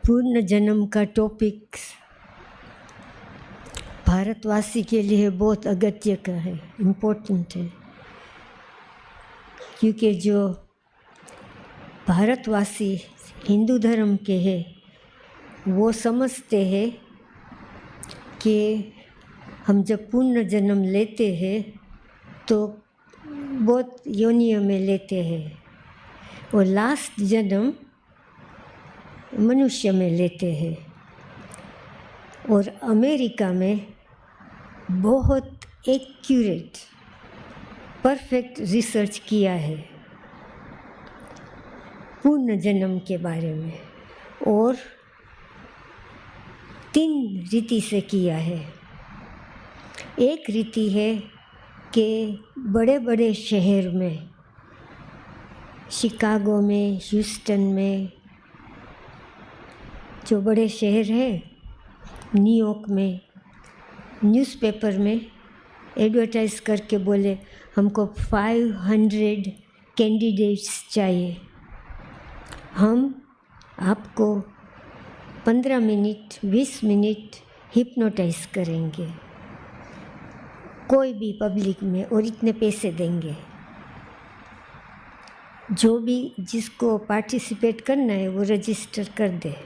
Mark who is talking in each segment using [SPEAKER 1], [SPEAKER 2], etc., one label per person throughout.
[SPEAKER 1] पूर्ण जन्म का टॉपिक भारतवासी के लिए बहुत अगत्य का है, इम्पोर्टेंट है, क्योंकि जो भारतवासी हिंदू धर्म के हैं वो समझते हैं कि हम जब पूर्ण जन्म लेते हैं तो बहुत योनियों में लेते हैं और लास्ट जन्म मनुष्य में लेते हैं। और अमेरिका में बहुत एक्यूरेट परफेक्ट रिसर्च किया है पूर्ण जन्म के बारे में और 3 रीति से किया है। एक रीति है कि बड़े बड़े शहर में, शिकागो में, ह्यूस्टन में, जो बड़े शहर हैं, न्यूयॉर्क में, न्यूज़पेपर में एडवर्टाइज करके बोले हमको 500 कैंडिडेट्स चाहिए, हम आपको 15 मिनट 20 मिनट हिप्नोटाइज करेंगे, कोई भी पब्लिक में, और इतने पैसे देंगे। जो भी जिसको पार्टिसिपेट करना है वो रजिस्टर कर दे,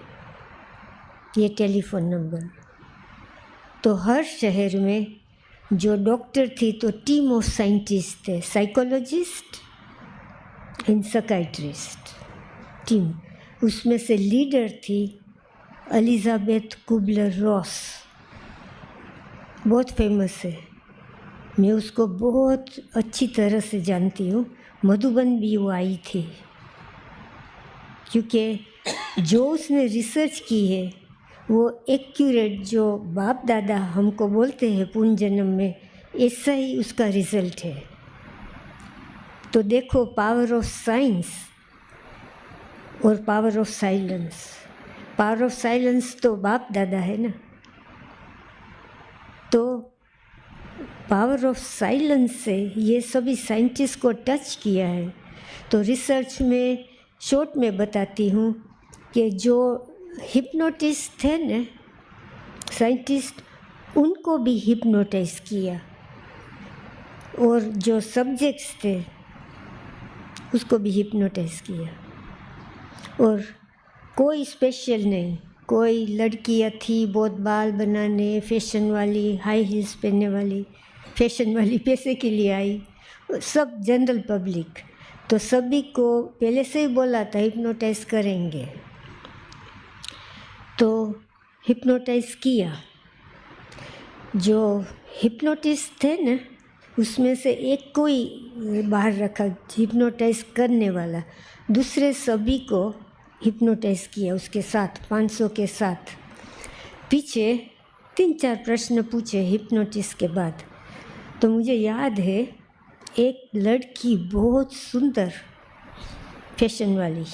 [SPEAKER 1] ये टेलीफोन नंबर। तो हर शहर में जो डॉक्टर थी तो टीम ऑफ साइंटिस्ट थे, साइकोलॉजिस्ट एंड साइकियाट्रिस्ट टीम। उसमें से लीडर थी एलिजाबेथ कुबलर रॉस, बहुत फेमस है, मैं उसको बहुत अच्छी तरह से जानती हूँ। मधुबन भी वो आई थी, क्योंकि जो उसने रिसर्च की है वो एक्यूरेट, जो बाप दादा हमको बोलते हैं पूर्ण जन्म में, ऐसा ही उसका रिज़ल्ट है। तो देखो पावर ऑफ साइंस और power of silence. Power of silence तो बाप दादा है ना, तो पावर ऑफ साइलेंस से ये सभी साइंटिस्ट को टच किया है। तो रिसर्च में शॉर्ट में बताती हूँ कि जो हिप्नोटिस्ट थे न साइंटिस्ट, उनको भी हिप्नोटाइज किया, और जो सब्जेक्ट्स थे उसको भी हिप्नोटाइज किया। और कोई स्पेशल नहीं, कोई लड़कियाँ थी बहुत बाल बनाने, फैशन वाली, हाई हील्स पहनने वाली, फैशन वाली पैसे के लिए आई, सब जनरल पब्लिक। तो सभी को पहले से ही बोला था हिप्नोटाइज करेंगे, तो हिप्नोटाइज किया। जो हिप्नोटिस्ट थे न उसमें से एक को ही बाहर रखा हिप्नोटाइज करने वाला, दूसरे सभी को हिप्नोटाइज किया उसके साथ, 500 के साथ। पीछे 3-4 प्रश्न पूछे हिप्नोटिस्ट के बाद। तो मुझे याद है एक लड़की बहुत सुंदर फैशन वाली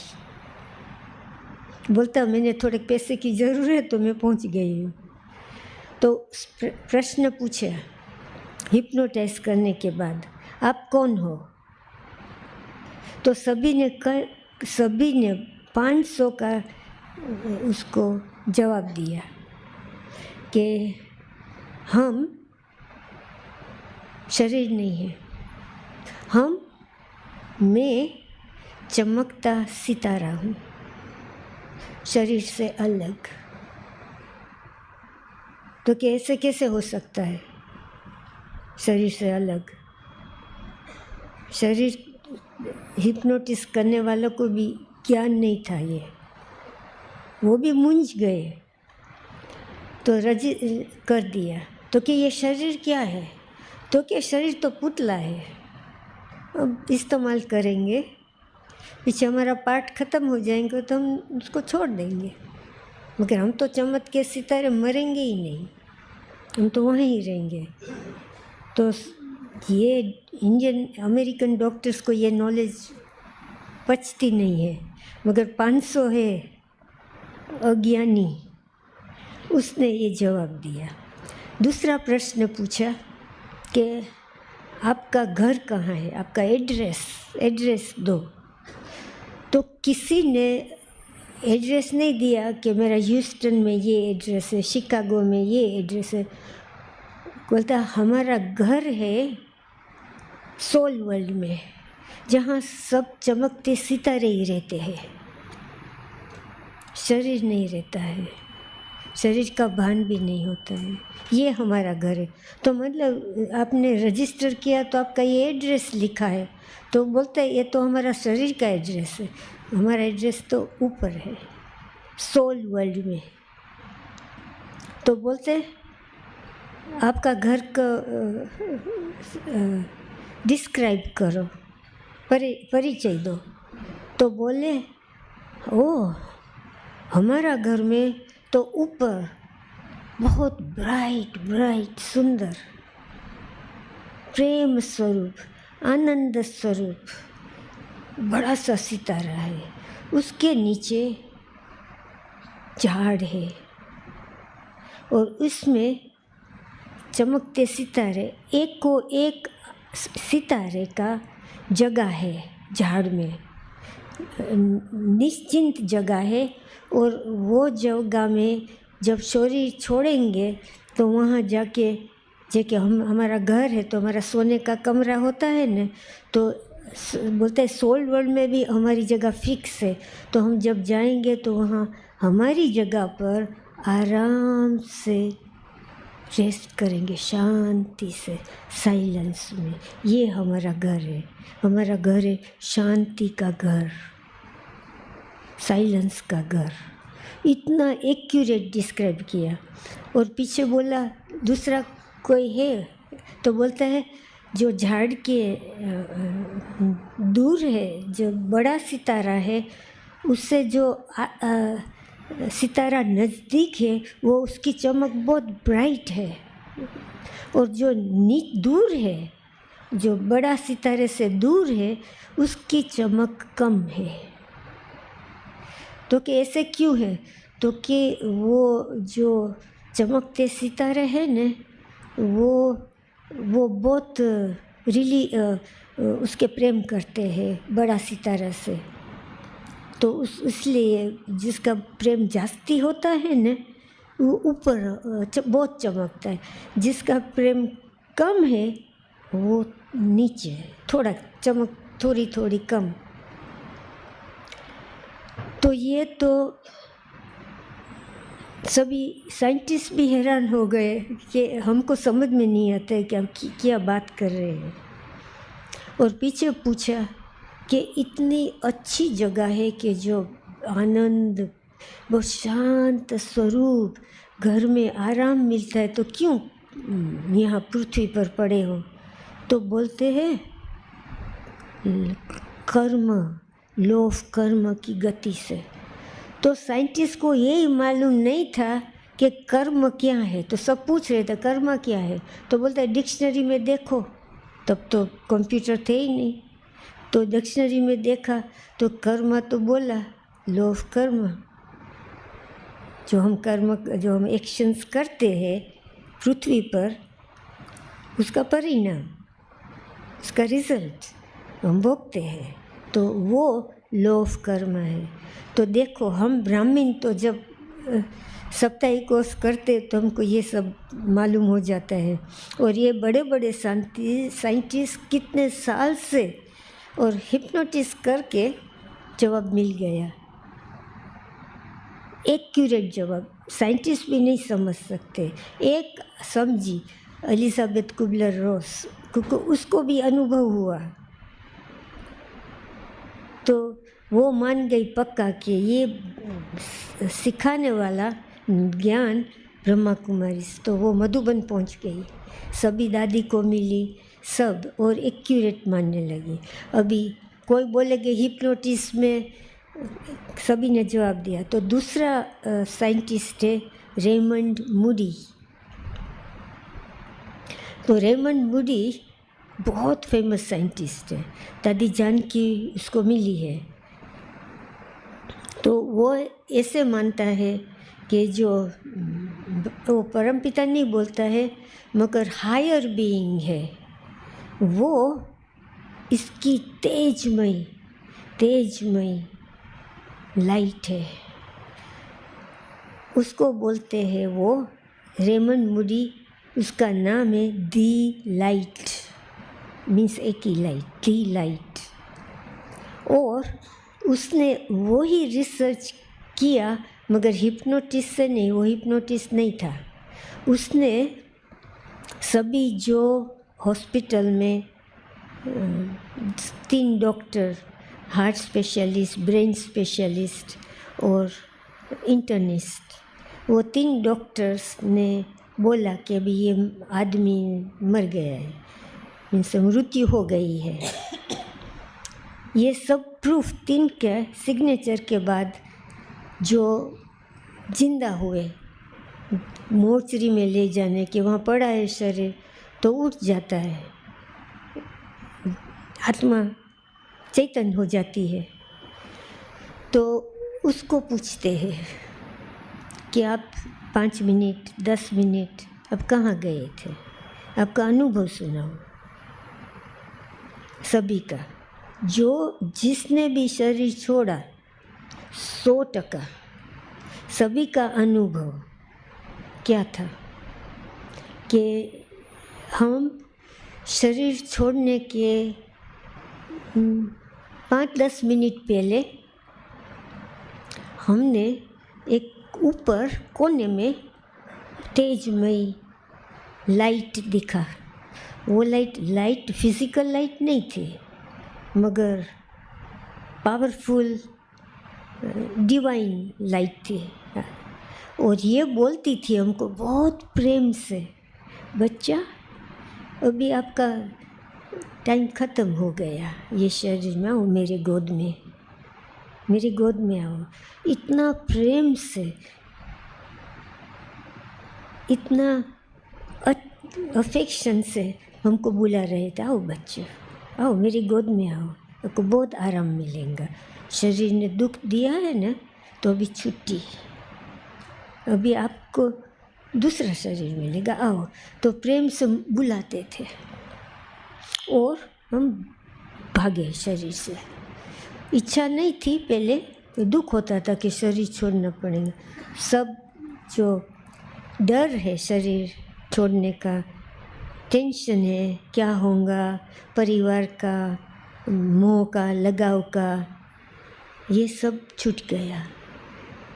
[SPEAKER 1] बोलता मैंने थोड़े पैसे की ज़रूरत है तो मैं पहुंच गई हूँ। तो प्रश्न पूछा हिप्नोटाइज करने के बाद, आप कौन हो? तो सभी ने 500 का उसको जवाब दिया कि हम शरीर नहीं है, मैं चमकता सितारा हूँ, शरीर से अलग। तो कैसे कैसे हो सकता है शरीर से अलग? शरीर हिप्नोटिस करने वालों को भी ज्ञान नहीं था, ये वो भी मूंझ गए। तो कर दिया। तो कि ये शरीर क्या है? तो कि शरीर तो पुतला है, अब इस्तेमाल करेंगे, पीछे हमारा पार्ट ख़त्म हो जाएंगे तो हम उसको छोड़ देंगे, मगर हम तो चमक के सितारे मरेंगे ही नहीं, हम तो वहीं ही रहेंगे। तो ये इंडियन अमेरिकन डॉक्टर्स को ये नॉलेज पचती नहीं है, मगर 500 है अज्ञानी, उसने ये जवाब दिया। दूसरा प्रश्न पूछा कि आपका घर कहाँ है, आपका एड्रेस दो। तो किसी ने एड्रेस नहीं दिया कि मेरा ह्यूस्टन में ये एड्रेस है, शिकागो में ये एड्रेस है। बोलता हमारा घर है सोल वर्ल्ड में, जहाँ सब चमकते सितारे ही रहते हैं, शरीर नहीं रहता है, शरीर का भान भी नहीं होता है, ये हमारा घर है। तो मतलब आपने रजिस्टर किया तो आपका ये एड्रेस लिखा है, तो बोलता है ये तो हमारा शरीर का एड्रेस है, हमारा एड्रेस तो ऊपर है सोल वर्ल्ड में। तो बोलते आपका घर का डिस्क्राइब करो, परिचय दो। तो बोले ओ हमारा घर में तो ऊपर बहुत ब्राइट ब्राइट सुंदर प्रेम स्वरूप, आनंद स्वरूप बड़ा सा सितारा है, उसके नीचे झाड़ है और उसमें चमकते सितारे, एक को एक सितारे का जगह है झाड़ में, निश्चिंत जगह है। और वो जगह में जब शरीर छोड़ेंगे तो वहाँ जाके हमारा घर है तो हमारा सोने का कमरा होता है न, तो बोलते हैं सोल वर्ल्ड में भी हमारी जगह फिक्स है। तो हम जब जाएंगे तो वहाँ हमारी जगह पर आराम से रेस्ट करेंगे, शांति से, साइलेंस में। ये हमारा घर है, हमारा घर है शांति का घर, साइलेंस का घर। इतना एक्यूरेट डिस्क्राइब किया। और पीछे बोला दूसरा कोई है, तो बोलता है जो झाड़ के दूर है, जो बड़ा सितारा है, उससे जो सितारा नज़दीक है वो उसकी चमक बहुत ब्राइट है, और जो दूर है, जो बड़ा सितारे से दूर है, उसकी चमक कम है। तो कि ऐसे क्यों है? तो कि वो जो चमकते सितारे हैं न, वो बहुत उसके प्रेम करते हैं बड़ा सितारा से। तो इसलिए जिसका प्रेम जास्ती होता है न, वो ऊपर बहुत चमकता है, जिसका प्रेम कम है वो नीचे थोड़ा चमक, थोड़ी थोड़ी कम। तो ये तो सभी साइंटिस्ट भी हैरान हो गए कि हमको समझ में नहीं आता है कि हम क्या बात कर रहे हैं। और पीछे पूछा कि इतनी अच्छी जगह है कि जो आनंद, वो शांत स्वरूप, घर में आराम मिलता है, तो क्यों यहाँ पृथ्वी पर पड़े हो? तो बोलते हैं कर्म, लॉ ऑफ कर्म की गति से। तो साइंटिस्ट को यही मालूम नहीं था कि कर्म क्या है। तो सब पूछ रहे थे कर्म क्या है, तो बोलता है डिक्शनरी में देखो। तब तो कंप्यूटर थे ही नहीं, तो डिक्शनरी में देखा तो कर्म तो बोला लॉ ऑफ कर्म, जो हम एक्शंस करते हैं पृथ्वी पर, उसका परिणाम, उसका रिजल्ट हम भोगते हैं, तो वो लॉ ऑफ कर्म है। तो देखो हम ब्राह्मण तो जब साप्ताहिक कोर्स करते तो हमको ये सब मालूम हो जाता है। और ये बड़े बड़े साइंटिस्ट कितने साल से और हिप्नोटिस करके जवाब मिल गया, एक्यूरेट जवाब, साइंटिस्ट भी नहीं समझ सकते। एक समझी एलिजाबेथ कुबलर रोस, क्योंकि उसको भी अनुभव हुआ, तो वो मान गई पक्का कि ये सिखाने वाला ज्ञान ब्रह्मा कुमारी। तो वो मधुबन पहुंच गई, सभी दादी को मिली सब, और एक्यूरेट मानने लगी। अभी कोई बोलेगे हिप्नोटिस में, सभी ने जवाब दिया। तो दूसरा साइंटिस्ट है रेमंड मूडी। तो रेमंड मूडी बहुत फेमस साइंटिस्ट है, दादी जान की उसको मिली है। तो वो ऐसे मानता है कि जो वो परमपिता नहीं बोलता है, मगर हायर बीइंग है, वो इसकी तेजमयी लाइट है, उसको बोलते हैं वो रेमंड मूडी, उसका नाम है दी लाइट, मीन्स एक ही लाइट, दी लाइट। और उसने वो ही रिसर्च किया, मगर हिप्नोटिस्ट से नहीं, वो हिप्नोटिस्ट नहीं था। उसने सभी जो हॉस्पिटल में 3 doctor, heart specialist, brain specialist और इंटर्निस्ट, वो 3 डॉक्टर्स ने बोला कि अभी ये आदमी मर गया है, मीन्स मृत्यु हो गई है। ये सब प्रूफ 3 के सिग्नेचर के बाद जो जिंदा हुए, मोर्चरी में ले जाने के, वहाँ पड़ा है शरीर तो उठ जाता है, आत्मा चैतन्य हो जाती है। तो उसको पूछते हैं कि आप 5 मिनट 10 मिनट अब कहाँ गए थे, आपका अनुभव सुनाओ। सभी का, जो जिसने भी शरीर छोड़ा 100% सभी का अनुभव क्या था कि हम शरीर छोड़ने के 5-10 मिनट पहले हमने एक ऊपर कोने में तेजमयी लाइट दिखा। वो लाइट फिजिकल लाइट नहीं थी, मगर पावरफुल डिवाइन लाइट थी। और ये बोलती थी हमको बहुत प्रेम से, बच्चा अभी आपका टाइम ख़त्म हो गया, ये शरीर में आओ, मेरे गोद में आओ। इतना प्रेम से, इतना अफेक्शन से हमको बुला रहे थे, आओ बच्चे आओ मेरी गोद में आओ, आपको बहुत आराम मिलेगा। शरीर ने दुख दिया है ना, तो अभी छुट्टी, अभी आपको दूसरा शरीर मिलेगा, आओ। तो प्रेम से बुलाते थे और हम भागे शरीर से। इच्छा नहीं थी पहले, तो दुख होता था कि शरीर छोड़ना पड़ेगा। सब जो डर है शरीर छोड़ने का, टेंशन है क्या होगा, परिवार का, मोह का, लगाव का, ये सब छूट गया,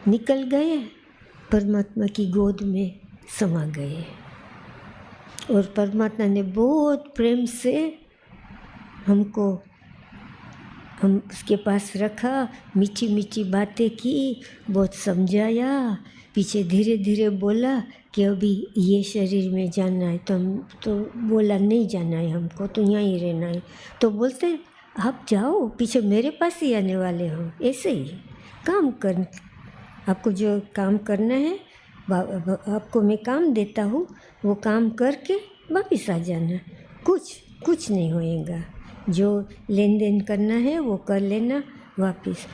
[SPEAKER 1] निकल गए, परमात्मा की गोद में समा गए। और परमात्मा ने बहुत प्रेम से हमको, हम उसके पास रखा, मीठी मीठी बातें की, बहुत समझाया, पीछे धीरे धीरे बोला कि अभी ये शरीर में जाना है। तो हम तो बोला नहीं जाना है हमको, तो यहाँ ही रहना है। तो बोलते आप जाओ, पीछे मेरे पास ही आने वाले हो, ऐसे ही काम कर, आपको जो काम करना है आपको मैं काम देता हूँ, वो काम करके वापस आ जाना, कुछ नहीं होएगा, जो लेन देन करना है वो कर लेना वापस।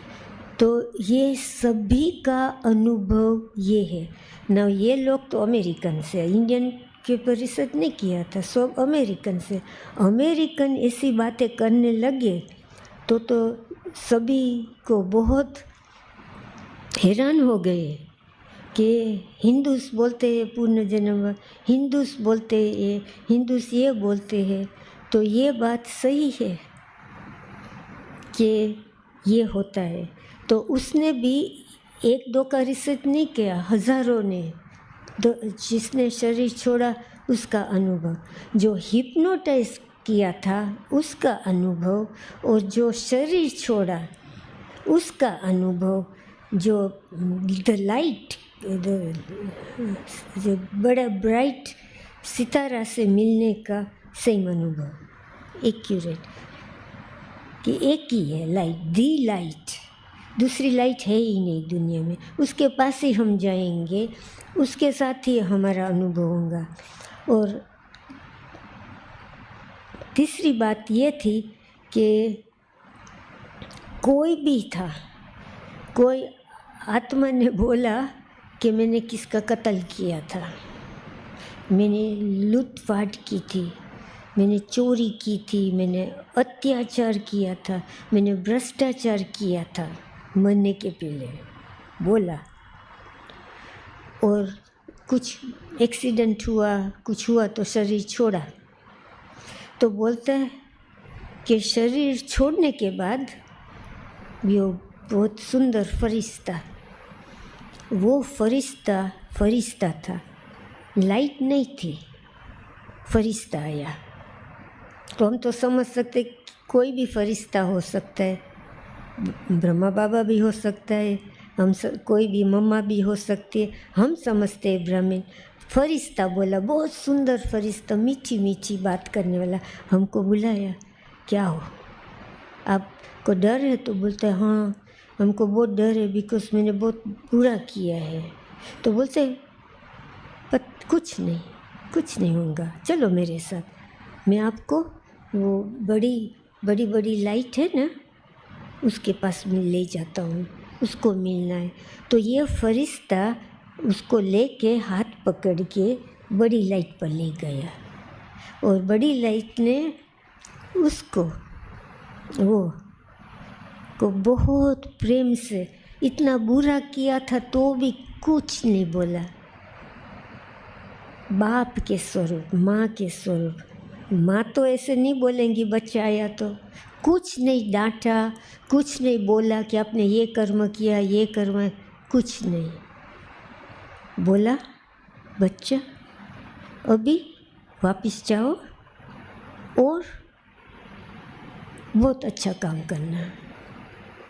[SPEAKER 1] तो ये सभी का अनुभव ये है ना। ये लोग तो अमेरिकन से, इंडियन के ऊपर रिसर्च नहीं किया था, सब अमेरिकन से। अमेरिकन ऐसी बातें करने लगे तो सभी को बहुत हैरान हो गए कि हिंदूस बोलते हैं पुनर्जन्म, हिंदूस बोलते हैं, हिंदूस ये बोलते हैं। तो ये बात सही है कि ये होता है। तो उसने भी 1-2 का रिसर्च नहीं किया, हज़ारों ने, जिसने शरीर छोड़ा उसका अनुभव, जो हिप्नोटाइज किया था उसका अनुभव, और जो शरीर छोड़ा उसका अनुभव, जो द लाइट, जो बड़ा ब्राइट सितारा से मिलने का सेम अनुभव, एक्यूरेट, कि एक ही है लाइट, दी लाइट, दूसरी लाइट है ही नहीं दुनिया में। उसके पास ही हम जाएंगे, उसके साथ ही हमारा अनुभव होगा। और तीसरी बात ये थी कि कोई भी था, कोई आत्मा ने बोला कि मैंने किसका कत्ल किया था, मैंने लूटपाट की थी, मैंने चोरी की थी, मैंने अत्याचार किया था, मैंने भ्रष्टाचार किया था, मरने के पहले बोला। और कुछ एक्सीडेंट हुआ, कुछ हुआ तो शरीर छोड़ा, तो बोलता है कि शरीर छोड़ने के बाद वो बहुत सुंदर फरिश्ता, वो फरिश्ता था, लाइट नहीं थी, फरिश्ता आया। तो हम तो समझ सकते कोई भी फरिश्ता हो सकता है, ब्रह्मा बाबा भी हो सकता है, कोई भी मम्मा भी हो सकती है, हम समझते हैं ब्राह्मण। फरिश्ता बोला, बहुत सुंदर फरिश्ता, मीठी मीठी बात करने वाला, हमको बुलाया। क्या हो, आपको डर है? तो बोलता है हाँ हमको बहुत डर है, बिकॉज मैंने बहुत बुरा किया है। तो बोलते पर कुछ नहीं होगा, चलो मेरे साथ, मैं आपको वो बड़ी लाइट है ना, उसके पास मैं ले जाता हूँ, उसको मिलना है। तो ये फरिश्ता उसको लेके हाथ पकड़ के बड़ी लाइट पर ले गया, और बड़ी लाइट ने उसको को बहुत प्रेम से, इतना बुरा किया था तो भी कुछ नहीं बोला, बाप के स्वरूप, माँ के स्वरूप। माँ तो ऐसे नहीं बोलेंगी बच्चा आया तो, कुछ नहीं डांटा, कुछ नहीं बोला कि आपने ये कर्म किया, ये कर्म, कुछ नहीं बोला। बच्चा अभी वापस जाओ और बहुत अच्छा काम करना,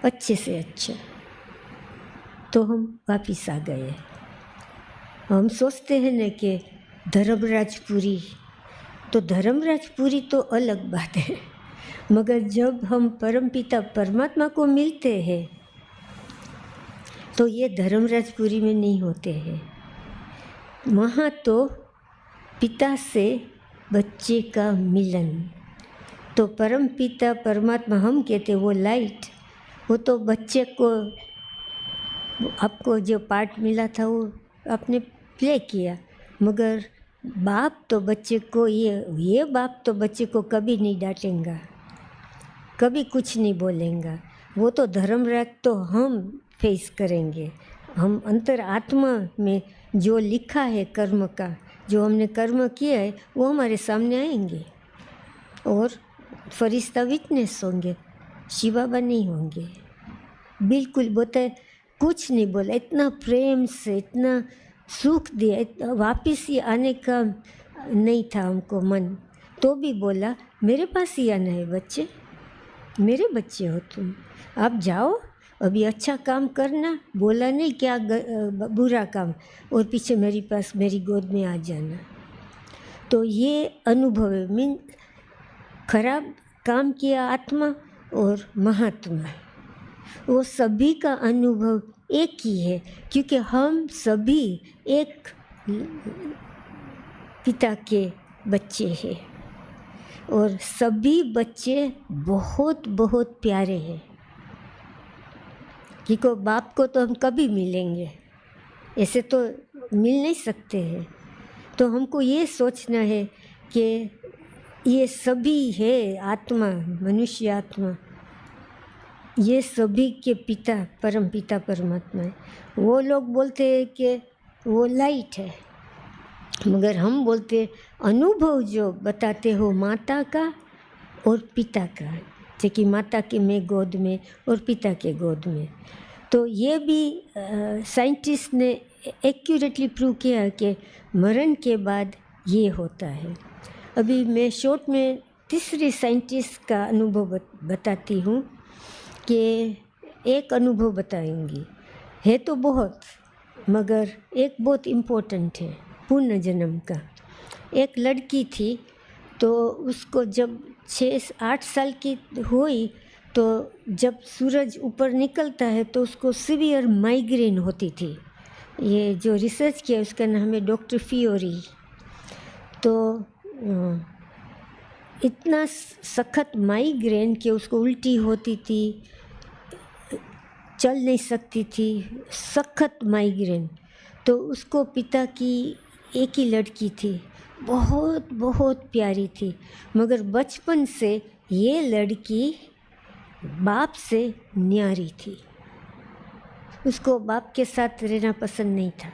[SPEAKER 1] अच्छे से अच्छा। तो हम वापस आ गए। हम सोचते हैं न कि धर्मराजपुरी, तो धर्मराजपुरी तो अलग बात है, मगर जब हम परमपिता परमात्मा को मिलते हैं तो ये धर्मराजपुरी में नहीं होते हैं। वहाँ तो पिता से बच्चे का मिलन, तो परमपिता परमात्मा हम कहते वो लाइट, वो तो बच्चे को, आपको जो पार्ट मिला था वो आपने प्ले किया, मगर बाप तो बच्चे को, ये बाप तो बच्चे को कभी नहीं डांटेगा, कभी कुछ नहीं बोलेगा। वो तो धर्मराज तो हम फेस करेंगे, हम अंतर आत्मा में जो लिखा है कर्म का, जो हमने कर्म किया है वो हमारे सामने आएंगे, और फरिश्ता विटनेस होंगे, शिव बाबा नहीं होंगे। बिल्कुल बोलते कुछ नहीं बोला, इतना प्रेम से, इतना सुख दिया, वापस ही आने का नहीं था हमको मन, तो भी बोला मेरे पास ही आना है बच्चे, मेरे बच्चे हो तुम, आप जाओ अभी अच्छा काम करना, बोला नहीं क्या बुरा काम, और पीछे मेरे पास मेरी गोद में आ जाना। तो ये अनुभव है, मीन खराब काम किया आत्मा और महात्मा, वो सभी का अनुभव एक ही है, क्योंकि हम सभी एक पिता के बच्चे हैं, और सभी बच्चे बहुत बहुत प्यारे हैं, क्योंकि बाप को तो हम कभी मिलेंगे, ऐसे तो मिल नहीं सकते हैं। तो हमको ये सोचना है कि ये सभी है आत्मा, मनुष्य आत्मा, ये सभी के पिता परम पिता परमात्मा है। वो लोग बोलते हैं कि वो लाइट है, मगर हम बोलते अनुभव जो बताते हो माता का और पिता का, जैसे कि माता के में गोद में और पिता के गोद में। तो ये भी साइंटिस्ट ने एक्यूरेटली प्रूव किया है कि मरण के बाद ये होता है। अभी मैं शॉर्ट में तीसरे साइंटिस्ट का अनुभव बताती हूँ, कि एक अनुभव बताएंगी, है तो बहुत, मगर एक बहुत इम्पोर्टेंट है, पुनर्जन्म का। एक लड़की थी, तो उसको जब 6-8 साल की हुई, तो जब सूरज ऊपर निकलता है तो उसको सीवियर माइग्रेन होती थी। ये जो रिसर्च किया उसका नाम है डॉक्टर फियोरी। तो इतना सख्त माइग्रेन कि उसको उल्टी होती थी, चल नहीं सकती थी, सख्त माइग्रेन। तो उसको पिता की एक ही लड़की थी, बहुत बहुत प्यारी थी, मगर बचपन से ये लड़की बाप से न्यारी थी, उसको बाप के साथ रहना पसंद नहीं था।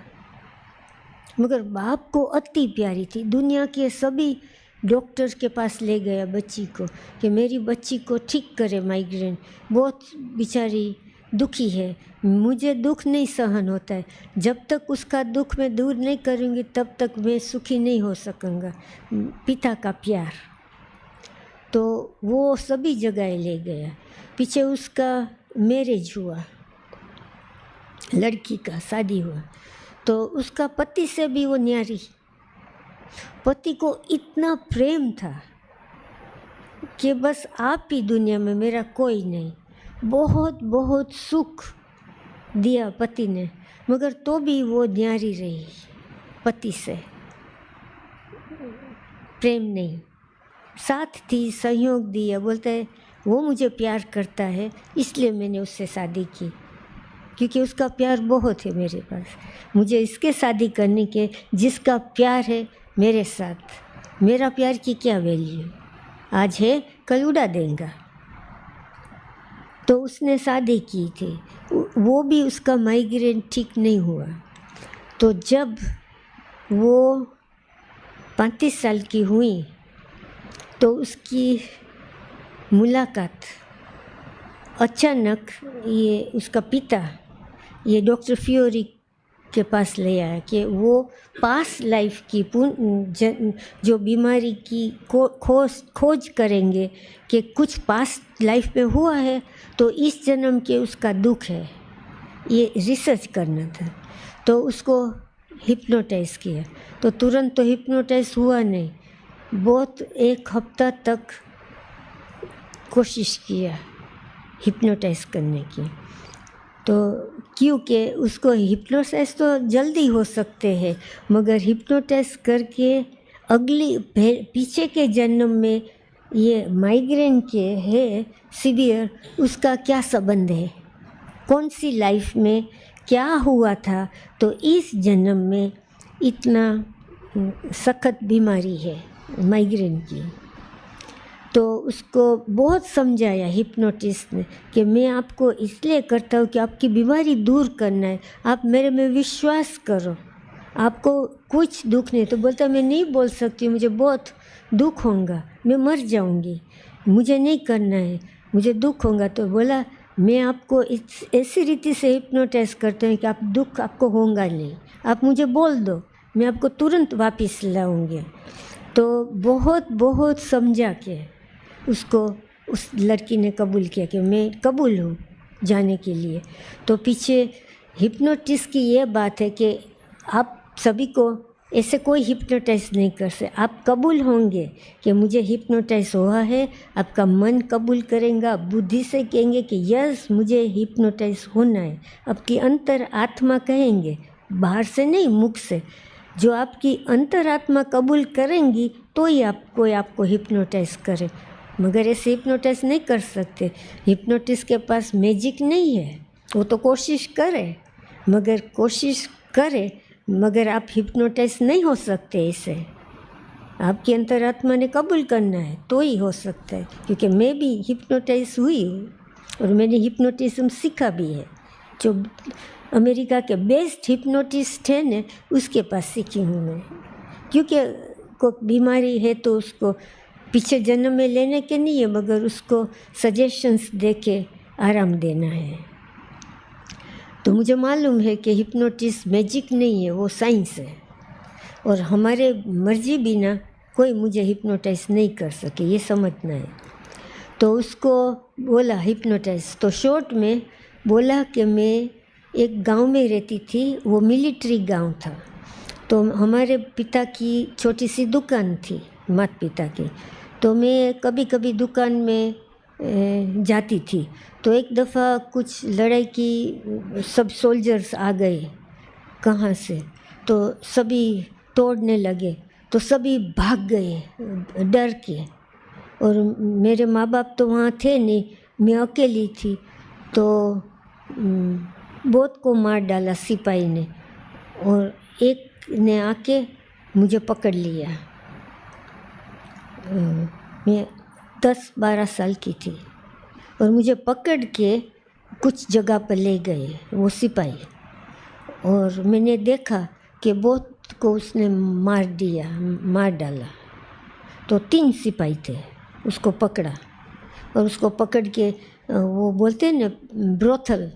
[SPEAKER 1] मगर बाप को अति प्यारी थी। दुनिया के सभी डॉक्टर्स के पास ले गया बच्ची को कि मेरी बच्ची को ठीक करे माइग्रेन, बहुत बेचारी दुखी है, मुझे दुख नहीं सहन होता है, जब तक उसका दुख मैं दूर नहीं करूँगी तब तक मैं सुखी नहीं हो सकूँगा। पिता का प्यार, तो वो सभी जगह ले गया। पीछे उसका मैरिज हुआ, लड़की का शादी हुआ, तो उसका पति से भी वो न्यारी, पति को इतना प्रेम था कि बस आप ही दुनिया में, मेरा कोई नहीं। बहुत बहुत सुख दिया पति ने, मगर तो भी वो न्यारी रही, पति से प्रेम नहीं, साथ थी, सहयोग दिया। बोलता है वो मुझे प्यार करता है इसलिए मैंने उससे शादी की, क्योंकि उसका प्यार बहुत है मेरे पास, मुझे इसके शादी करने के जिसका प्यार है मेरे साथ। मेरा प्यार की क्या वैल्यू, आज है कल उड़ा देगा। तो उसने शादी की थी, वो भी उसका माइग्रेन ठीक नहीं हुआ। तो जब वो 35 साल की हुई तो उसकी मुलाकात अचानक, ये उसका पिता ये डॉक्टर फियोरी के पास ले आया कि वो पास लाइफ की जो बीमारी की खोज करेंगे कि कुछ पास लाइफ में हुआ है तो इस जन्म के उसका दुख है, ये रिसर्च करना था। तो उसको हिप्नोटाइज किया, तो तुरंत तो हिप्नोटाइज हुआ नहीं, बहुत एक हफ्ता तक कोशिश किया हिप्नोटाइज करने की। तो क्योंकि उसको हिप्नोटाइज तो जल्दी हो सकते हैं, मगर हिप्नोटाइज करके अगली पीछे के जन्म में ये माइग्रेन के है सीवियर, उसका क्या संबंध है, कौन सी लाइफ में क्या हुआ था, तो इस जन्म में इतना सख्त बीमारी है माइग्रेन की। तो उसको बहुत समझाया हिप्नोटिस्ट ने कि मैं आपको इसलिए करता हूँ कि आपकी बीमारी दूर करना है, आप मेरे में विश्वास करो, आपको कुछ दुख नहीं। तो बोलता मैं नहीं बोल सकती, मुझे बहुत दुख होगा, मैं मर जाऊँगी, मुझे नहीं करना है, मुझे दुख होगा। तो बोला मैं आपको ऐसी रीति से हिप्नोटाइज करता हूँ कि आप दुख आपको होगा नहीं, आप मुझे बोल दो, मैं आपको तुरंत वापस लाऊंगी। तो बहुत बहुत समझा के उसको उस लड़की ने कबूल किया कि मैं कबूल हूँ जाने के लिए। तो पीछे हिप्नोटिस्ट की ये बात है कि आप सभी को ऐसे कोई हिप्नोटाइज नहीं कर सकते, आप कबूल होंगे कि मुझे हिप्नोटाइज हुआ है, आपका मन कबूल करेगा, बुद्धि से कहेंगे कि यस मुझे हिप्नोटाइज होना है, आपकी अंतर आत्मा कहेंगे, बाहर से नहीं मुख से। जो आपकी अंतर आत्मा कबूल करेंगी तो ही आपको हिप्नोटाइज करे, मगर ऐसे हिप्नोटाइज नहीं कर सकते। हिप्नोटिस्ट के पास मैजिक नहीं है, वो तो कोशिश करे मगर आप हिप्नोटाइज नहीं हो सकते। ऐसे आपकी अंतरात्मा ने कबूल करना है तो ही हो सकता है, क्योंकि मैं भी हिप्नोटाइज हुई हूँ और मैंने हिप्नोटिज्म सीखा भी है। जो अमेरिका के बेस्ट हिप्नोटिस्ट है ने उसके पास सीखी हूँ मैं, क्योंकि कोई बीमारी है तो उसको पीछे जन्म में लेने के नहीं है, मगर उसको सजेशंस दे के आराम देना है। तो मुझे मालूम है कि हिप्नोटिस्ट मैजिक नहीं है, वो साइंस है, और हमारे मर्जी बिना कोई मुझे हिप्नोटाइज नहीं कर सके, ये समझना है। तो उसको बोला हिप्नोटाइज, तो शॉर्ट में बोला कि मैं एक गांव में रहती थी, वो मिलिट्री गांव था। तो हमारे पिता की छोटी सी दुकान थी, माता पिता की, तो मैं कभी कभी दुकान में जाती थी। तो एक दफ़ा कुछ लड़ाई की सब सोल्जर्स आ गए कहाँ से, तो सभी तोड़ने लगे, तो सभी भाग गए डर के, और मेरे माँ बाप तो वहाँ थे नहीं, मैं अकेली थी। तो बहुत को मार डाला सिपाही ने, और एक ने आके मुझे पकड़ लिया। मैं 10-12 साल की थी, और मुझे पकड़ के कुछ जगह पर ले गए वो सिपाही, और मैंने देखा कि बहुत उसको उसने मार डाला। तो 3 सिपाही थे, उसको पकड़ा और उसको पकड़ के वो बोलते हैं ना ब्रोथल,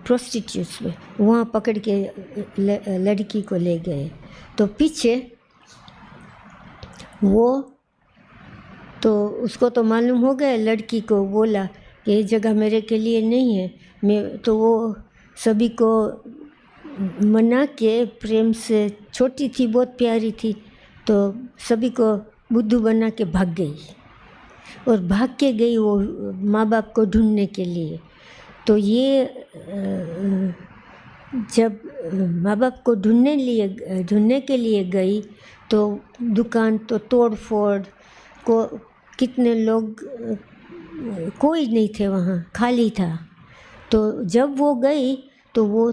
[SPEAKER 1] प्रोस्टिट्यूट्स में, वहाँ पकड़ के लड़की को ले गए। तो पीछे वो तो उसको तो मालूम हो गया, लड़की को बोला कि ये जगह मेरे के लिए नहीं है। मैं तो वो सभी को मना के प्रेम से, छोटी थी, बहुत प्यारी थी, तो सभी को बुद्धू बना के भाग गई और भाग के गई वो माँ बाप को ढूंढने के लिए। तो ये जब माँ बाप को ढूंढने के लिए गई तो दुकान तो तोड़ फोड़ को, कितने लोग, कोई नहीं थे वहाँ, खाली था। तो जब वो गई तो वो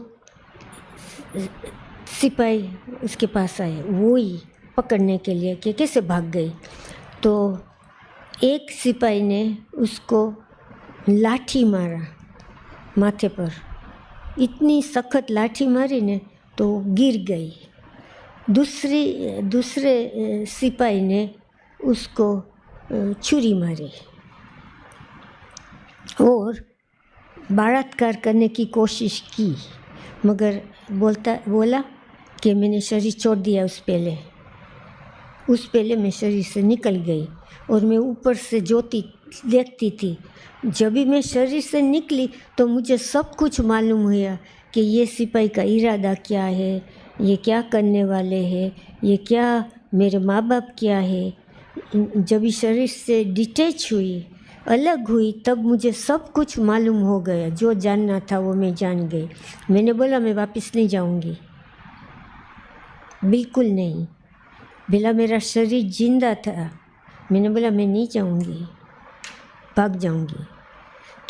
[SPEAKER 1] सिपाही उसके पास आए, वो ही पकड़ने के लिए कि कैसे भाग गई। तो एक सिपाही ने उसको लाठी मारा माथे पर, इतनी सख्त लाठी मारी ने तो गिर गई। दूसरे सिपाही ने उसको छुरी मारी और बलात्कार करने की कोशिश की, मगर बोला कि मैंने शरीर छोड़ दिया उस पहले मैं शरीर से निकल गई और मैं ऊपर से ज्योति देखती थी। जब भी मैं शरीर से निकली तो मुझे सब कुछ मालूम हुआ कि ये सिपाही का इरादा क्या है, ये क्या करने वाले हैं, ये क्या मेरे माँ बाप क्या है। जब भी शरीर से डिटैच हुई, अलग हुई, तब मुझे सब कुछ मालूम हो गया। जो जानना था वो मैं जान गई। मैंने बोला मैं वापस नहीं जाऊंगी, बिल्कुल नहीं। भला मेरा शरीर जिंदा था, मैंने बोला मैं नहीं जाऊंगी, भाग जाऊंगी।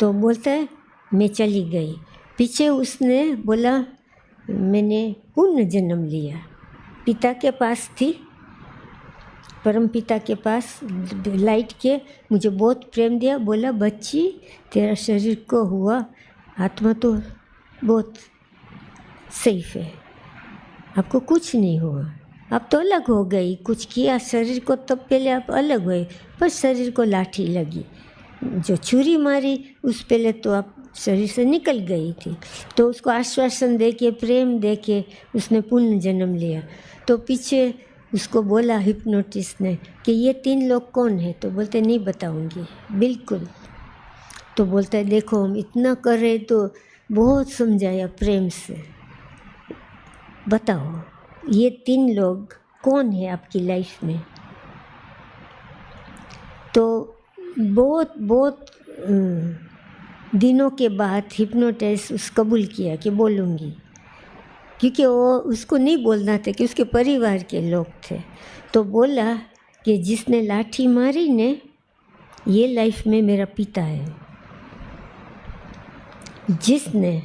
[SPEAKER 1] तो बोलता है मैं चली गई। पीछे उसने बोला मैंने पुनः जन्म लिया। पिता के पास थी, परम पिता के पास लाइट के मुझे बहुत प्रेम दिया। बोला बच्ची तेरा शरीर को हुआ, आत्मा तो बहुत सेफ है, आपको कुछ नहीं हुआ। आप तो अलग हो गई, कुछ किया शरीर को, तब पहले आप अलग हुए, पर शरीर को लाठी लगी, जो छुरी मारी उस पहले तो आप शरीर से निकल गई थी। तो उसको आश्वासन दे के, प्रेम दे के उसने पुनः जन्म लिया। तो पीछे उसको बोला हिप्नोटिस्ट ने कि ये 3 लोग कौन है। तो बोलते नहीं बताऊंगी, बिल्कुल। तो बोलता है देखो हम इतना कर रहे, तो बहुत समझाया प्रेम से, बताओ ये 3 लोग कौन है आपकी लाइफ में। तो बहुत दिनों के बाद हिप्नोटिस्ट उस कबूल किया कि बोलूँगी, क्योंकि वो उसको नहीं बोलना था कि उसके परिवार के लोग थे। तो बोला कि जिसने लाठी मारी ने, ये लाइफ में मेरा पिता है, जिसने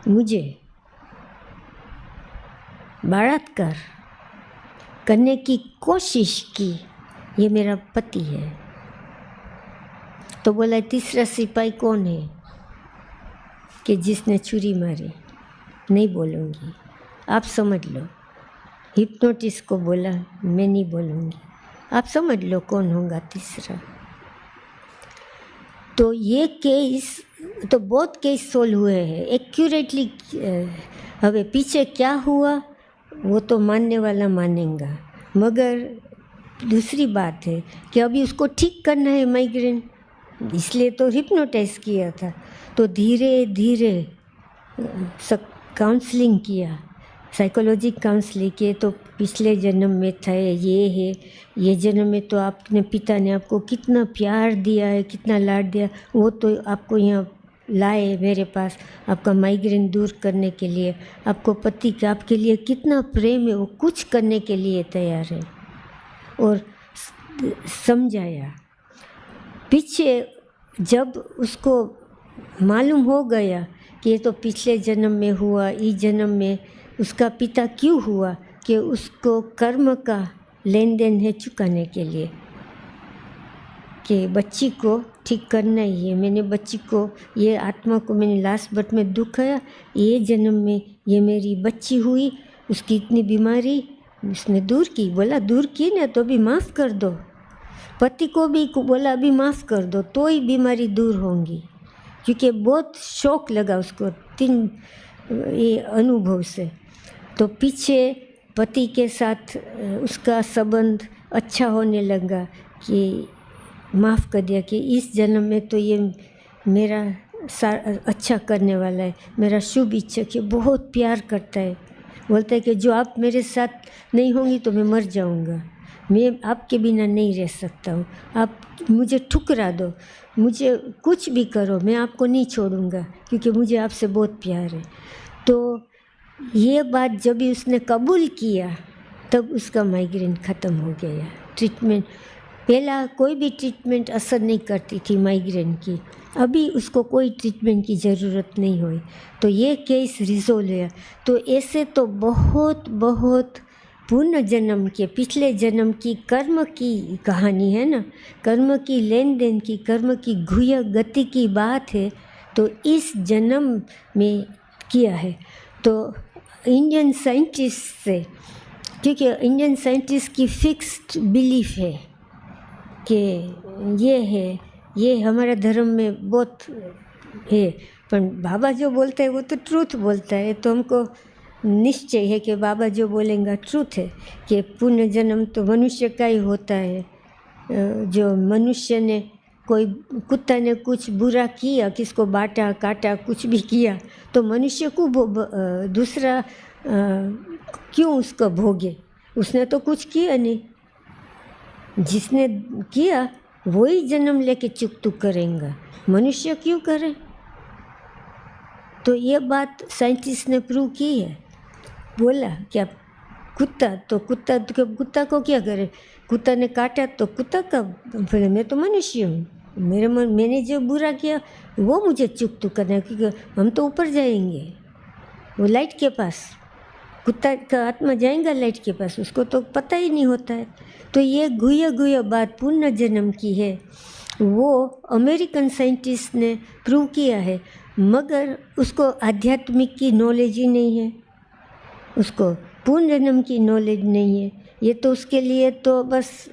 [SPEAKER 1] मुझे बलात्कार करने की कोशिश की, ये मेरा पति है। तो बोला तीसरा सिपाही कौन है कि जिसने छुरी मारी, नहीं बोलूँगी, आप समझ लो। हिप्नोटिस्ट को बोला मैं नहीं बोलूँगी, आप समझ लो कौन होगा तीसरा। तो ये केस तो बहुत केस सोल्व हुए हैं एक्यूरेटली। हवे पीछे क्या हुआ वो तो मानने वाला मानेगा, मगर दूसरी बात है कि अभी उसको ठीक करना है माइग्रेन, इसलिए तो हिप्नोटाइज किया था। तो धीरे धीरे सब काउंसलिंग किया, साइकोलॉजी काउंसलिंग किए। तो पिछले जन्म में था ये है, ये जन्म में तो आपने पिता ने आपको कितना प्यार दिया है, कितना लाड दिया, वो तो आपको यहाँ लाए मेरे पास आपका माइग्रेन दूर करने के लिए। आपको पति का आपके लिए कितना प्रेम है, वो कुछ करने के लिए तैयार है। और समझाया पीछे जब उसको मालूम हो गया कि ये तो पिछले जन्म में हुआ, इस जन्म में उसका पिता क्यों हुआ, कि उसको कर्म का लेन देन है चुकाने के लिए, कि बच्ची को ठीक करना ही है। मैंने बच्ची को, ये आत्मा को मैंने लास्ट बर्थ में दुखाया, ये जन्म में ये मेरी बच्ची हुई, उसकी इतनी बीमारी उसने दूर की। बोला दूर की ना तो भी माफ़ कर दो। पति को भी बोला अभी माफ़ कर दो तो ही बीमारी दूर होंगी, क्योंकि बहुत शौक लगा उसको 3 ये अनुभव से। तो पीछे पति के साथ उसका संबंध अच्छा होने लगा कि माफ़ कर दिया कि इस जन्म में तो ये मेरा अच्छा करने वाला है, मेरा शुभ इच्छक है, बहुत प्यार करता है। बोलता है कि जो आप मेरे साथ नहीं होंगी तो मैं मर जाऊंगा, मैं आपके बिना नहीं रह सकता हूँ, आप मुझे ठुकरा दो, मुझे कुछ भी करो, मैं आपको नहीं छोड़ूंगा क्योंकि मुझे आपसे बहुत प्यार है। तो ये बात जब भी उसने कबूल किया तब उसका माइग्रेन ख़त्म हो गया। ट्रीटमेंट पहला कोई भी ट्रीटमेंट असर नहीं करती थी माइग्रेन की, अभी उसको कोई ट्रीटमेंट की ज़रूरत नहीं हुई। तो ये केस रिजोल्व हुआ। तो ऐसे तो बहुत बहुत पूर्ण जन्म के पिछले जन्म की कर्म की कहानी है ना, कर्म की लेन देन की, कर्म की गुह्य गति की बात है। तो इस जन्म में किया है। तो इंडियन साइंटिस्ट से, क्योंकि इंडियन साइंटिस्ट की फिक्स्ड बिलीफ है कि ये है, ये हमारे धर्म में बहुत है, पर बाबा जो बोलते हैं वो तो ट्रूथ बोलता है। तो हमको निश्चय है कि बाबा जो बोलेंगे ट्रूथ है कि पुण्य जन्म तो मनुष्य का ही होता है। जो मनुष्य ने कोई कुत्ता ने कुछ बुरा किया, किसको बांटा काटा कुछ भी किया, तो मनुष्य को दूसरा क्यों उसको भोगे? उसने तो कुछ किया नहीं, जिसने किया वही जन्म लेके चुक तुक करेंगे, मनुष्य क्यों करे? तो ये बात साइंटिस्ट ने प्रूव की है। बोला क्या कुत्ता तो कुत्ता को क्या करे? कुत्ता ने काटा तो कुत्ता का, फिर मैं तो मनुष्य हूँ, मैंने जो बुरा किया वो मुझे चुक तुक करना है, क्योंकि हम तो ऊपर जाएंगे वो लाइट के पास। कुत्ता का आत्मा जाएगा लाइट के पास, उसको तो पता ही नहीं होता है। तो ये गुह्य बात पुण्य जन्म की है, वो अमेरिकन साइंटिस्ट ने प्रूव किया है, मगर उसको आध्यात्मिक की नॉलेज ही नहीं है, उसको पूर्ण जन्म की नॉलेज नहीं है। ये तो उसके लिए तो बस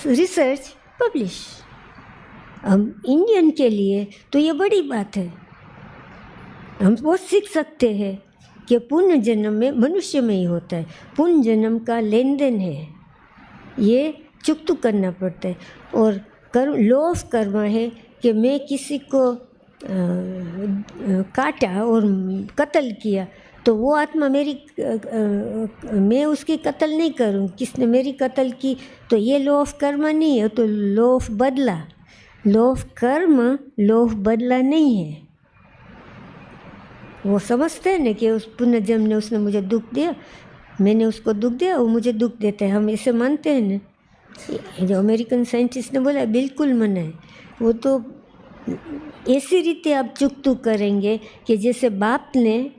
[SPEAKER 1] रिसर्च पब्लिश। हम इंडियन के लिए तो ये बड़ी बात है, हम बहुत सीख सकते हैं कि पुण्य जन्म में मनुष्य में ही होता है, पुण्य जन्म का लेन देन है, ये चुक करना पड़ता है। और कर्म लॉ ऑफ कर्म है कि मैं किसी को काटा और कत्ल किया तो वो आत्मा मेरी मैं उसकी कत्ल नहीं करूं, किसने मेरी कत्ल की, तो ये लॉ ऑफ कर्म नहीं है, तो लॉ ऑफ बदला। लॉ ऑफ कर्म लॉ ऑफ बदला नहीं है। वो समझते हैं ना कि उस पुनर्जन्म ने उसने मुझे दुख दिया, मैंने उसको दुख दिया, वो मुझे दुख देता है, हम इसे मानते हैं ना। जो अमेरिकन साइंटिस्ट ने बोला बिल्कुल मना है। वो तो ऐसी रीते आप चुक करेंगे कि जैसे बाप ने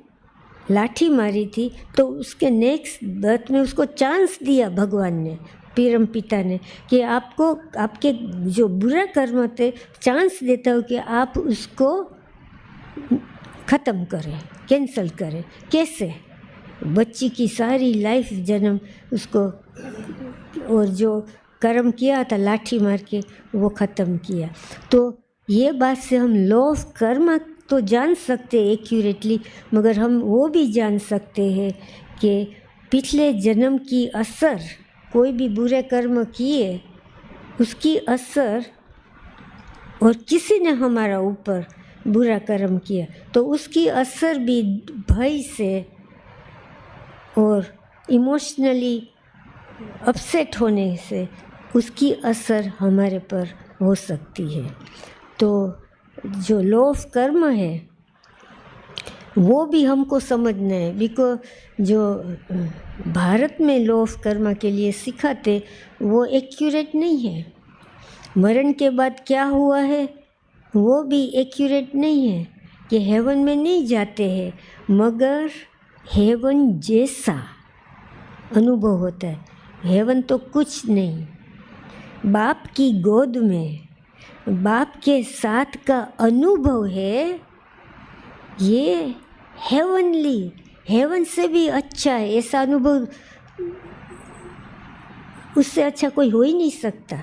[SPEAKER 1] लाठी मारी थी तो उसके नेक्स्ट बर्थ में उसको चांस दिया भगवान ने, परम पिता ने, कि आपको आपके जो बुरा कर्म थे चांस देता हो कि आप उसको ख़त्म करें, कैंसल करें। कैसे? बच्ची की सारी लाइफ जन्म उसको, और जो कर्म किया था लाठी मार के वो ख़त्म किया। तो ये बात से हम लॉ ऑफ कर्म तो जान सकते हैं एक्यूरेटली, मगर हम वो भी जान सकते हैं कि पिछले जन्म की असर, कोई भी बुरे कर्म किए उसकी असर, और किसी ने हमारा ऊपर बुरा कर्म किया तो उसकी असर भी भय से और इमोशनली अपसेट होने से उसकी असर हमारे पर हो सकती है। तो जो लॉ ऑफ कर्म है वो भी हमको समझना है, बिकॉज जो भारत में लॉ ऑफ कर्म के लिए सिखाते वो एक्यूरेट नहीं है। मरण के बाद क्या हुआ है वो भी एक्यूरेट नहीं है, कि हेवन में नहीं जाते हैं, मगर हेवन जैसा अनुभव होता है। हेवन तो कुछ नहीं, बाप की गोद में बाप के साथ का अनुभव है, ये हेवनली हेवन से भी अच्छा है, ऐसा अनुभव उससे अच्छा कोई हो ही नहीं सकता।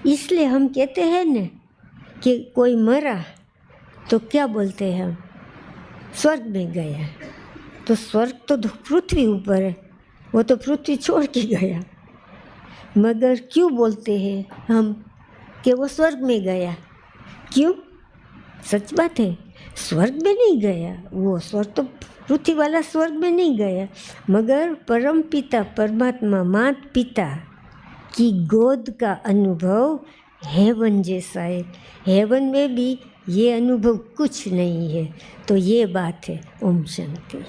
[SPEAKER 1] इसलिए हम कहते हैं न कि कोई मरा तो क्या बोलते हैं हम, स्वर्ग में गया। तो स्वर्ग तो पृथ्वी ऊपर है, वो तो पृथ्वी छोड़ के गया। मगर क्यों बोलते हैं हम कि वो स्वर्ग में गया? क्यों? सच बात है, स्वर्ग में नहीं गया वो, स्वर्ग तो पृथ्वी वाला स्वर्ग में नहीं गया, मगर परम पिता परमात्मा माता पिता की गोद का अनुभव हेवन जैसा है। हेवन में भी ये अनुभव कुछ नहीं है। तो ये बात है। ओम शांति।